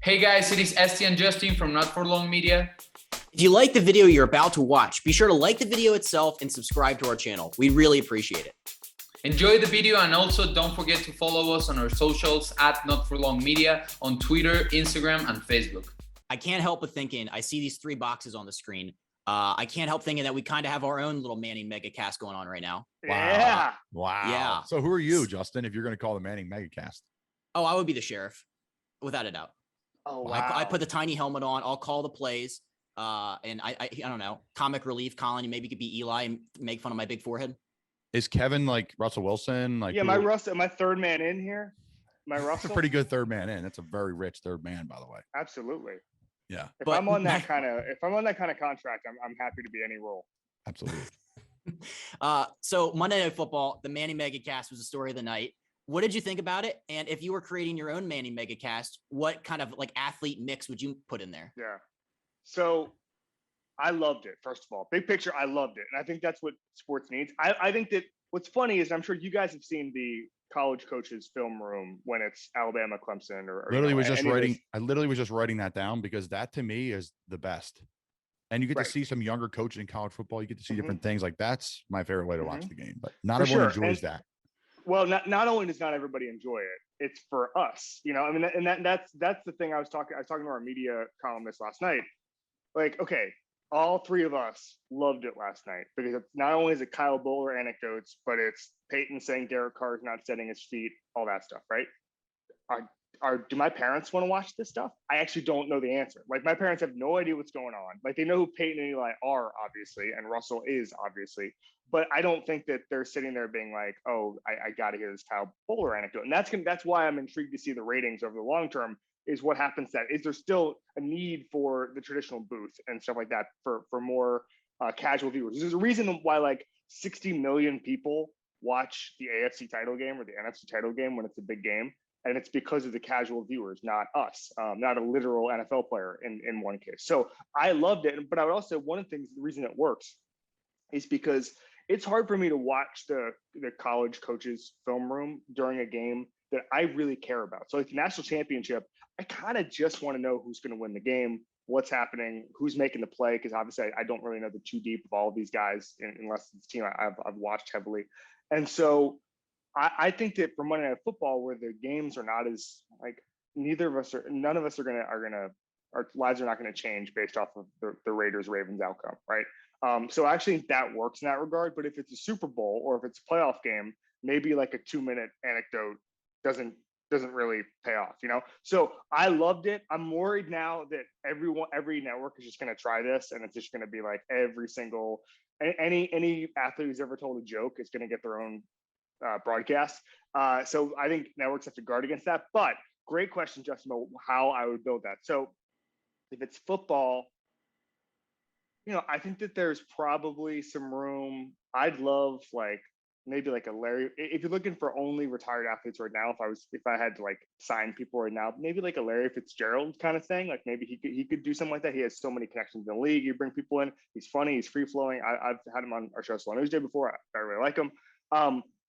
Hey guys, it is Esti and Justin from Not For Long Media. If you like the video you're about to watch, be sure to like the video itself and subscribe to our channel. We really appreciate it. Enjoy the video and also don't forget to follow us on our socials at Not For Long Media on Twitter, Instagram, and Facebook. I can't help but thinking, I see these three boxes on the screen. I can't help thinking that we kind of have our own little Manning MegaCast going on right now. Wow. Yeah. Wow. Yeah. So who are you, Justin, if you're going to call the Manning MegaCast? Oh, I would be the sheriff, without a doubt. Oh, wow. I put the tiny helmet on. I'll call the plays. And I don't know, comic relief. Colin, you maybe could be Eli and make fun of my big forehead. Is Kevin like Russell Wilson? Like, yeah, my third man in here. That's a pretty good third man in. That's a very rich third man, by the way. Absolutely. Yeah. If I'm on that kind of contract, I'm happy to be any role. Absolutely. So Monday Night Football, the Manning MegaCast was the story of the night. What did you think about it? And if you were creating your own Manning MegaCast, what kind of like athlete mix would you put in there? Yeah. So I loved it. First of all, big picture, I loved it. And I think that's what sports needs. I think that what's funny is I'm sure you guys have seen the college coaches film room when it's Alabama, Clemson, or I literally was just writing that down because that to me is the best. And you get to see some younger coaches in college football. You get to see different things. Like that's my favorite way to watch the game, but not everyone enjoys that. Well, not only does not everybody enjoy it, it's for us, you know. I mean, that's the thing. I was talking to our media columnist last night. Like, okay, all three of us loved it last night because it's not only is it Kyle Bowler anecdotes, but it's Peyton saying Derek Carr is not setting his feet, all that stuff, right? Do my parents want to watch this stuff? I actually don't know the answer. Like, my parents have no idea what's going on. Like, they know who Peyton and Eli are, obviously, and Russell is, obviously. But I don't think that they're sitting there being like, oh, I got to hear this Kyle Bowler anecdote. And that's why I'm intrigued to see the ratings over the long term is what happens then. Is there still a need for the traditional booth and stuff like that for more casual viewers? There's a reason why like 60 million people watch the AFC title game or the NFC title game when it's a big game. And it's because of the casual viewers, not us, not a literal NFL player in one case. So I loved it. But I would also, one of the things, the reason it works is because it's hard for me to watch the college coaches film room during a game that I really care about. So like the national championship, I kind of just want to know who's going to win the game, what's happening, who's making the play, because obviously I don't really know the too deep of all of these guys unless it's a team I've watched heavily. And so I think that for Monday Night Football, where the games are not as like none of us are our lives are not going to change based off of the Raiders Ravens outcome, right? So actually that works in that regard. But if it's a Super Bowl or if it's a playoff game, maybe like a 2-minute anecdote doesn't really pay off, you know? So I loved it. I'm worried now that every network is just going to try this, and it's just going to be like every single any athlete who's ever told a joke is going to get their own broadcast. So I think networks have to guard against that. But great question, Justin, about how I would build that. So if it's football, you know, I think that there's probably some room. I'd love like maybe like a Larry. If you're looking for only retired athletes right now, if I had to like sign people right now, maybe like a Larry Fitzgerald kind of thing. Like maybe he could do something like that. He has so many connections in the league. You bring people in. He's funny. He's free flowing. I've had him on our show Slow News Day before. I really like him.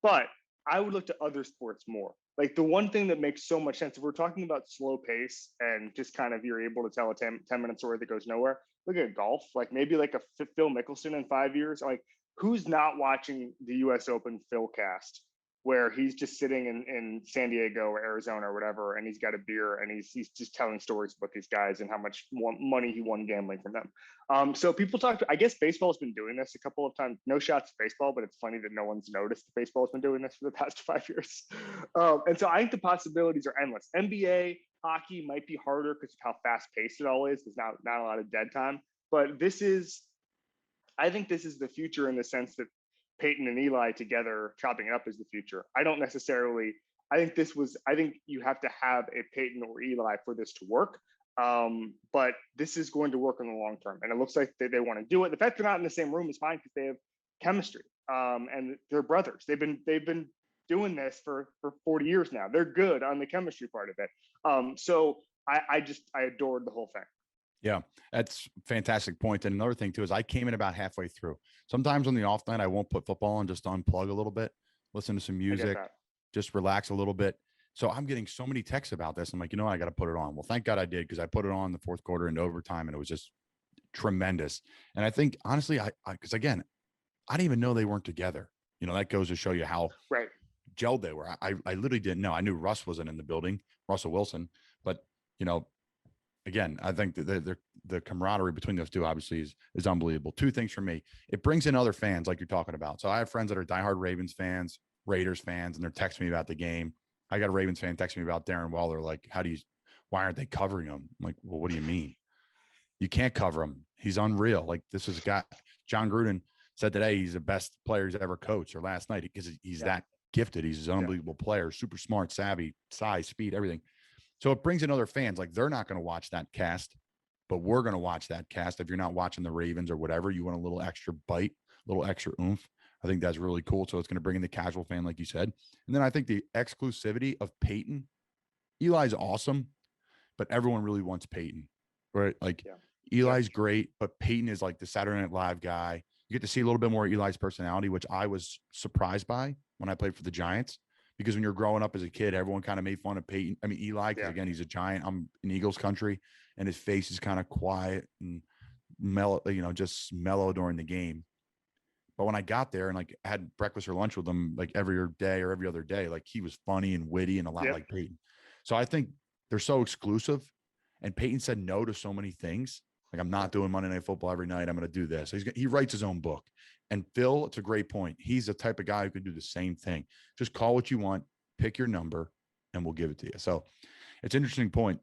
But I would look to other sports more. Like the one thing that makes so much sense, if we're talking about slow pace and just kind of you're able to tell a 10-minute story that goes nowhere, look at golf. Like maybe like a Phil Mickelson in 5 years. Like who's not watching the US Open Phil cast where he's just sitting in San Diego or Arizona or whatever, and he's got a beer and he's just telling stories about these guys and how much money he won gambling from them. So people I guess baseball's been doing this a couple of times. No shots to baseball, but it's funny that no one's noticed that baseball's been doing this for the past 5 years. And so I think the possibilities are endless. NBA, hockey might be harder because of how fast paced it all is. There's not a lot of dead time, but I think this is the future in the sense that Peyton and Eli together chopping it up is the future. I think you have to have a Peyton or Eli for this to work. But this is going to work in the long term. And it looks like they want to do it. The fact they're not in the same room is fine because they have chemistry. And they're brothers. They've been doing this for 40 years now. They're good on the chemistry part of it. So I adored the whole thing. Yeah, that's a fantastic point. And another thing too, is I came in about halfway through. Sometimes on the off night, I won't put football on, just unplug a little bit, listen to some music, just relax a little bit. So I'm getting so many texts about this. I'm like, you know what? I got to put it on. Well, thank God I did, because I put it on the fourth quarter into overtime, and it was just tremendous. And I think, honestly, because again, I didn't even know they weren't together. You know, that goes to show you how gelled they were. I literally didn't know. I knew Russ wasn't in the building, Russell Wilson, but you know, again, I think that the camaraderie between those two obviously is unbelievable. Two things for me: it brings in other fans, like you're talking about. So I have friends that are diehard Ravens fans, Raiders fans, and they're texting me about the game. I got a Ravens fan texting me about Darren Waller, like, why aren't they covering him? I'm like, well, what do you mean? You can't cover him. He's unreal. Like, this is a guy. John Gruden said today he's the best player he's ever coached, or last night, because he's that gifted. He's an unbelievable player, super smart, savvy, size, speed, everything. So it brings in other fans. Like, they're not going to watch that cast, but we're going to watch that cast. If you're not watching the Ravens or whatever, you want a little extra bite, a little extra oomph. I think that's really cool. So it's going to bring in the casual fan, like you said. And then I think the exclusivity of Peyton. Eli's awesome, but everyone really wants Peyton, right? Like, Eli's great, but Peyton is like the Saturday Night Live guy. You get to see a little bit more of Eli's personality, which I was surprised by when I played for the Giants, because when you're growing up as a kid, everyone kind of made fun of Peyton. I mean, Eli, because again, he's a Giant. I'm in Eagles country, and his face is kind of quiet and mellow, you know, just mellow during the game. But when I got there and like had breakfast or lunch with him, like every day or every other day, like, he was funny and witty and a lot like Peyton. So I think they're so exclusive, and Peyton said no to so many things. Like, I'm not doing Monday Night Football every night. I'm going to do this. He writes his own book. And Phil, it's a great point. He's the type of guy who can do the same thing. Just call what you want, pick your number, and we'll give it to you. So it's an interesting point.